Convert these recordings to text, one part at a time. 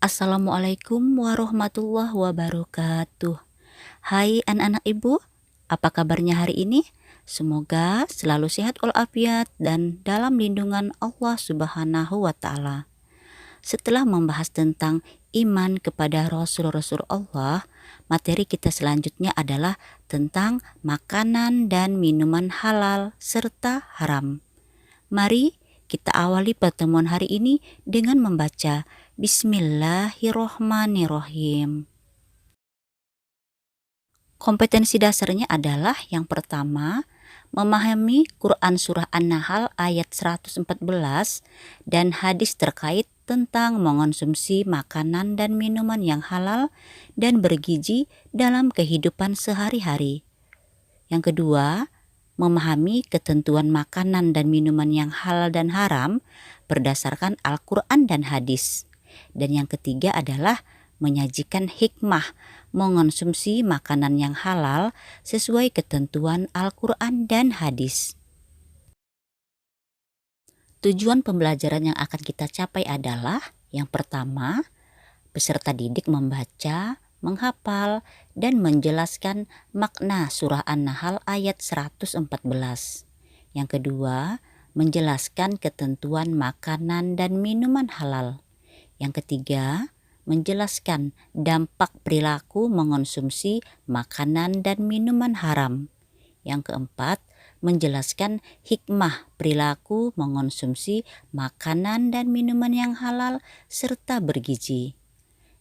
Assalamualaikum warahmatullahi wabarakatuh. Hai anak-anak ibu, apa kabarnya hari ini? Semoga selalu sehat walafiat dan dalam lindungan Allah Subhanahu wa Ta'ala. Setelah membahas tentang iman kepada Rasul-Rasul Allah, materi kita selanjutnya adalah tentang makanan dan minuman halal serta haram. Mari kita awali pertemuan hari ini dengan membaca Bismillahirrohmanirrohim. Kompetensi dasarnya adalah yang pertama, memahami Quran Surah An-Nahl ayat 114 dan hadis terkait tentang mengonsumsi makanan dan minuman yang halal dan bergizi dalam kehidupan sehari-hari. Yang kedua, memahami ketentuan makanan dan minuman yang halal dan haram berdasarkan Al-Quran dan hadis. Dan yang ketiga adalah menyajikan hikmah mengonsumsi makanan yang halal sesuai ketentuan Al-Quran dan hadis. Tujuan pembelajaran yang akan kita capai adalah yang pertama, peserta didik membaca, menghafal, dan menjelaskan makna surah An-Nahl ayat 114. Yang kedua, menjelaskan ketentuan makanan dan minuman halal. Yang ketiga, menjelaskan dampak perilaku mengonsumsi makanan dan minuman haram. Yang keempat, menjelaskan hikmah perilaku mengonsumsi makanan dan minuman yang halal serta bergizi.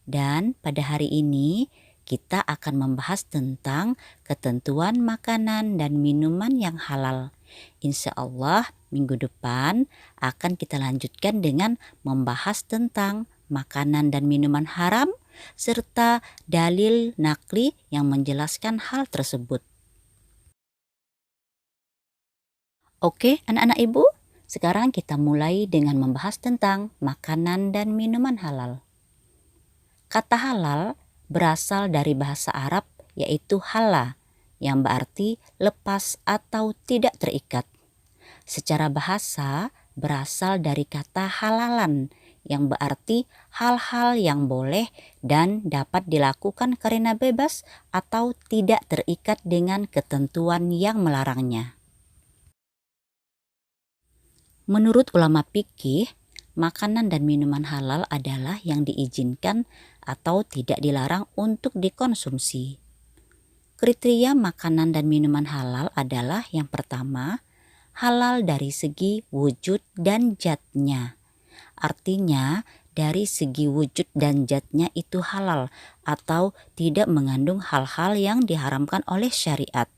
Dan pada hari ini kita akan membahas tentang ketentuan makanan dan minuman yang halal. Insya Allah minggu depan akan kita lanjutkan dengan membahas tentang makanan dan minuman haram serta dalil nakli yang menjelaskan hal tersebut. Oke anak-anak ibu, sekarang kita mulai dengan membahas tentang makanan dan minuman halal. Kata halal berasal dari bahasa Arab yaitu halla yang berarti lepas atau tidak terikat. Secara bahasa berasal dari kata halalan yang berarti hal-hal yang boleh dan dapat dilakukan karena bebas atau tidak terikat dengan ketentuan yang melarangnya. Menurut ulama fikih, makanan dan minuman halal adalah yang diizinkan atau tidak dilarang untuk dikonsumsi. Kriteria makanan dan minuman halal adalah yang pertama, halal dari segi wujud dan zatnya. Artinya, dari segi wujud dan zatnya itu halal atau tidak mengandung hal-hal yang diharamkan oleh syariat.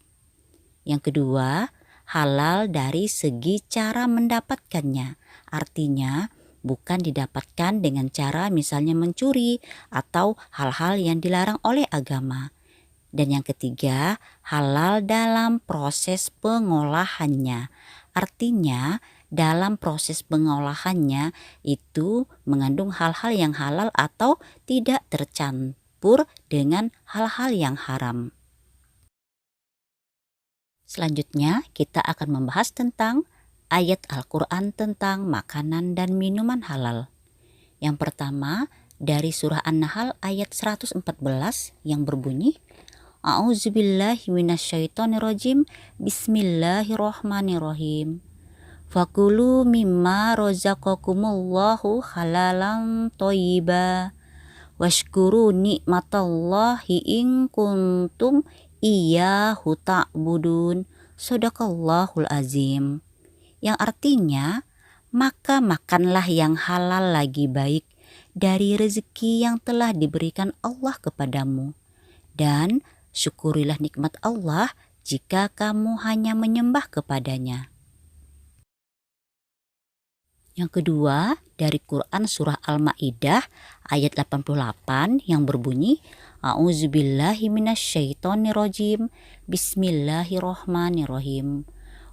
Yang kedua, halal dari segi cara mendapatkannya. Artinya, bukan didapatkan dengan cara misalnya mencuri atau hal-hal yang dilarang oleh agama. Dan yang ketiga, halal dalam proses pengolahannya. Artinya, dalam proses pengolahannya itu mengandung hal-hal yang halal atau tidak tercampur dengan hal-hal yang haram. Selanjutnya kita akan membahas tentang ayat Al-Quran tentang makanan dan minuman halal. Yang pertama dari surah An-Nahl ayat 114 yang berbunyi, A'udzubillahi minasyaitonirrajim, Bismillahirrohmanirrohim. Fakulu mimma rozaqakumullahu halalan thayyibah. Washkuru ni'matallahi in kuntum iyyahu ta'budun. Shadaqallahul azim. Yang artinya, maka makanlah yang halal lagi baik dari rezeki yang telah diberikan Allah kepadamu. Dan syukurilah nikmat Allah jika kamu hanya menyembah kepadanya. Yang kedua dari Quran surah Al-Maidah ayat 88 yang berbunyi, A'udzubillahi minasyaitonirrajim, Bismillahirrohmanirrohim.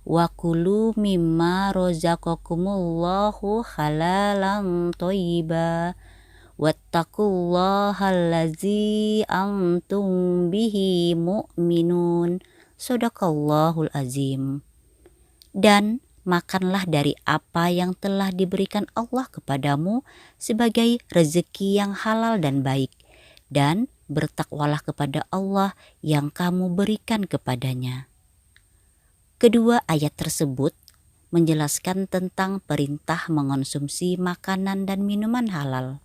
Wa kulu mimma rozaqakumullahu halalan thayyibah. Wattaqullahallazi antum bihi mu'minun. Shadaqallahul azim. Dan makanlah dari apa yang telah diberikan Allah kepadamu sebagai rezeki yang halal dan baik, dan bertakwalah kepada Allah yang kamu berikan kepadanya. Kedua ayat tersebut menjelaskan tentang perintah mengonsumsi makanan dan minuman halal.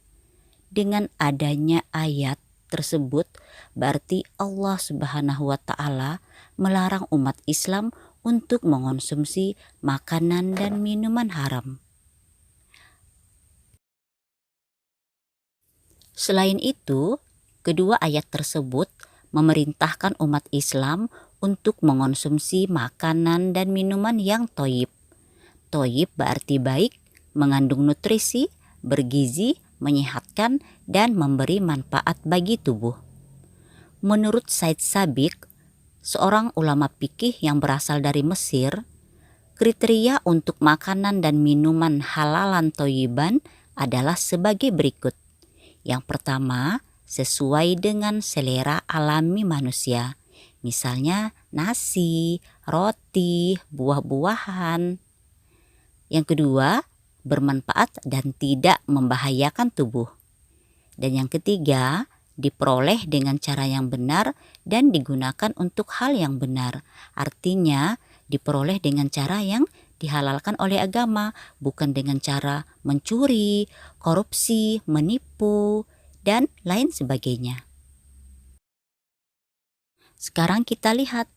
Dengan adanya ayat tersebut berarti Allah Subhanahu wa taala melarang umat Islam untuk mengonsumsi makanan dan minuman haram. Selain itu, kedua ayat tersebut memerintahkan umat Islam untuk mengonsumsi makanan dan minuman yang thoyyib. Thoyyib berarti baik, mengandung nutrisi, bergizi, menyehatkan, dan memberi manfaat bagi tubuh. Menurut Said Sabiq, seorang ulama fikih yang berasal dari Mesir, kriteria untuk makanan dan minuman halalan thayyiban adalah sebagai berikut. Yang pertama, sesuai dengan selera alami manusia. Misalnya nasi, roti, buah-buahan. Yang kedua, bermanfaat dan tidak membahayakan tubuh. Dan yang ketiga, diperoleh dengan cara yang benar dan digunakan untuk hal yang benar. Artinya, diperoleh dengan cara yang dihalalkan oleh agama, bukan dengan cara mencuri, korupsi, menipu, dan lain sebagainya. Sekarang kita lihat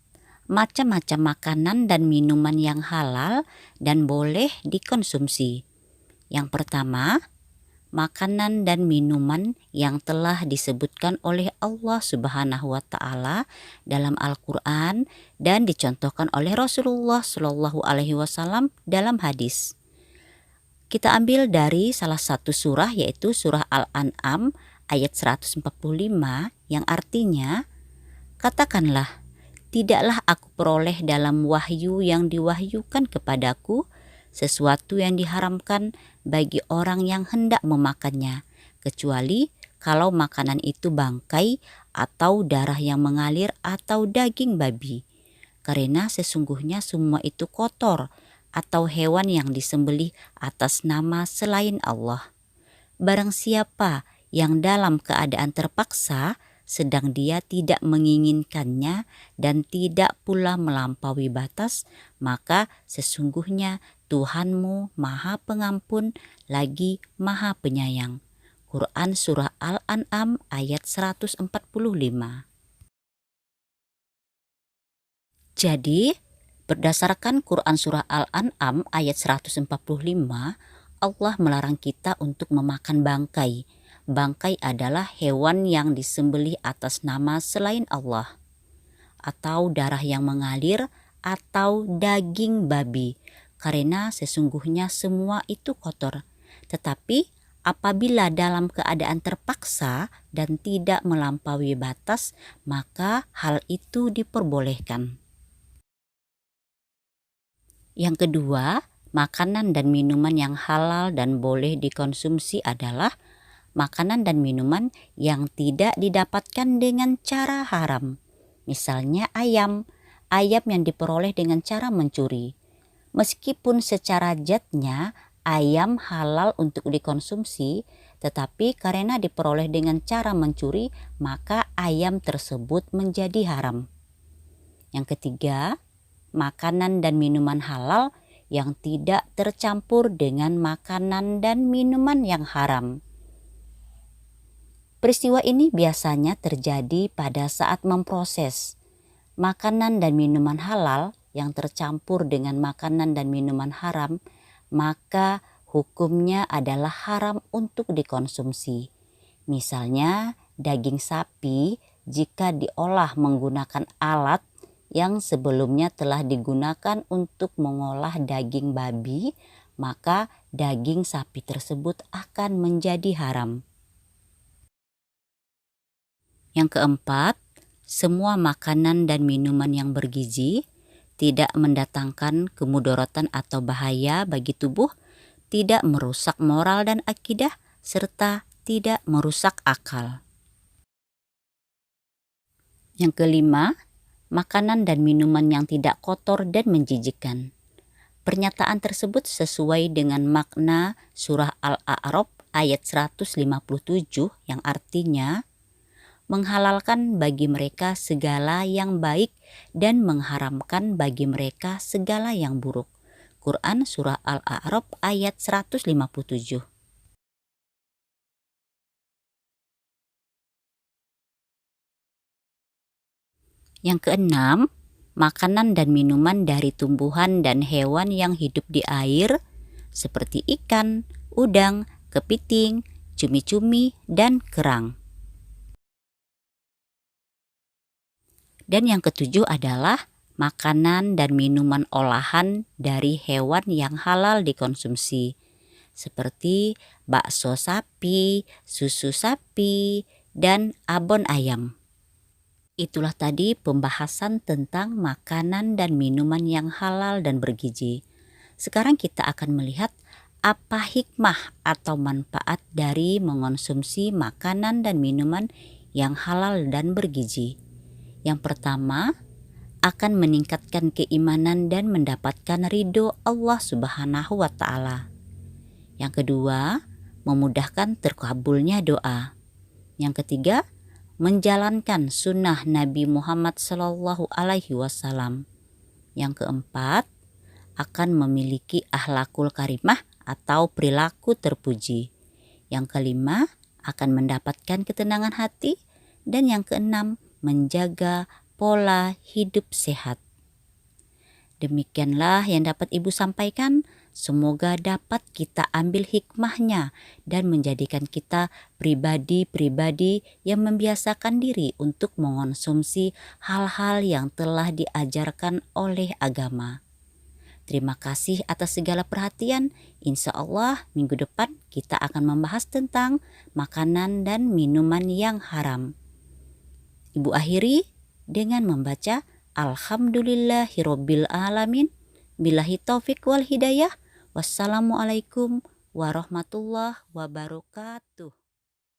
macam-macam makanan dan minuman yang halal dan boleh dikonsumsi. Yang pertama, makanan dan minuman yang telah disebutkan oleh Allah Subhanahu wa taala dalam Al-Qur'an dan dicontohkan oleh Rasulullah Shallallahu alaihi wasallam dalam hadis. Kita ambil dari salah satu surah, yaitu surah Al-An'am ayat 145, yang artinya, katakanlah, tidaklah aku peroleh dalam wahyu yang diwahyukan kepadaku sesuatu yang diharamkan bagi orang yang hendak memakannya, kecuali kalau makanan itu bangkai atau darah yang mengalir atau daging babi. Karena sesungguhnya semua itu kotor atau hewan yang disembelih atas nama selain Allah. Barang siapa yang dalam keadaan terpaksa, sedang dia tidak menginginkannya dan tidak pula melampaui batas, maka sesungguhnya Tuhanmu Maha Pengampun lagi Maha Penyayang. Quran Surah Al-An'am ayat 145. Jadi, berdasarkan Quran Surah Al-An'am ayat 145, Allah melarang kita untuk memakan bangkai. Bangkai adalah hewan yang disembelih atas nama selain Allah, atau darah yang mengalir, atau daging babi, karena sesungguhnya semua itu kotor. Tetapi apabila dalam keadaan terpaksa dan tidak melampaui batas, maka hal itu diperbolehkan. Yang kedua, makanan dan minuman yang halal dan boleh dikonsumsi adalah makanan dan minuman yang tidak didapatkan dengan cara haram. Misalnya ayam yang diperoleh dengan cara mencuri. Meskipun secara zatnya ayam halal untuk dikonsumsi, tetapi karena diperoleh dengan cara mencuri, maka ayam tersebut menjadi haram. Yang ketiga, makanan dan minuman halal yang tidak tercampur dengan makanan dan minuman yang haram. Peristiwa ini biasanya terjadi pada saat memproses makanan dan minuman halal yang tercampur dengan makanan dan minuman haram, maka hukumnya adalah haram untuk dikonsumsi. Misalnya daging sapi jika diolah menggunakan alat yang sebelumnya telah digunakan untuk mengolah daging babi, maka daging sapi tersebut akan menjadi haram. Yang keempat, semua makanan dan minuman yang bergizi, tidak mendatangkan kemudaratan atau bahaya bagi tubuh, tidak merusak moral dan akidah, serta tidak merusak akal. Yang kelima, makanan dan minuman yang tidak kotor dan menjijikkan. Pernyataan tersebut sesuai dengan makna surah Al-A'raf ayat 157 yang artinya menghalalkan bagi mereka segala yang baik dan mengharamkan bagi mereka segala yang buruk. Quran surah Al-A'raf ayat 157. Yang keenam, makanan dan minuman dari tumbuhan dan hewan yang hidup di air seperti ikan, udang, kepiting, cumi-cumi, dan kerang. Dan yang ketujuh adalah makanan dan minuman olahan dari hewan yang halal dikonsumsi seperti bakso sapi, susu sapi, dan abon ayam. Itulah tadi pembahasan tentang makanan dan minuman yang halal dan bergizi. Sekarang kita akan melihat apa hikmah atau manfaat dari mengonsumsi makanan dan minuman yang halal dan bergizi. Yang pertama, akan meningkatkan keimanan dan mendapatkan ridho Allah Subhanahu wa Ta'ala. Yang kedua, memudahkan terkabulnya doa. Yang ketiga, menjalankan sunnah Nabi Muhammad Sallallahu Alaihi Wasallam. Yang keempat, akan memiliki akhlakul karimah atau perilaku terpuji. Yang kelima, akan mendapatkan ketenangan hati. Dan yang keenam, menjaga pola hidup sehat. Demikianlah yang dapat Ibu sampaikan. Semoga dapat kita ambil hikmahnya dan menjadikan kita pribadi-pribadi yang membiasakan diri untuk mengonsumsi hal-hal yang telah diajarkan oleh agama. Terima kasih atas segala perhatian. Insya Allah minggu depan kita akan membahas tentang makanan dan minuman yang haram. Ibu akhiri dengan membaca Alhamdulillahirobbil alamin. Billahi taufik wal hidayah. Wassalamualaikum warahmatullahi wabarakatuh.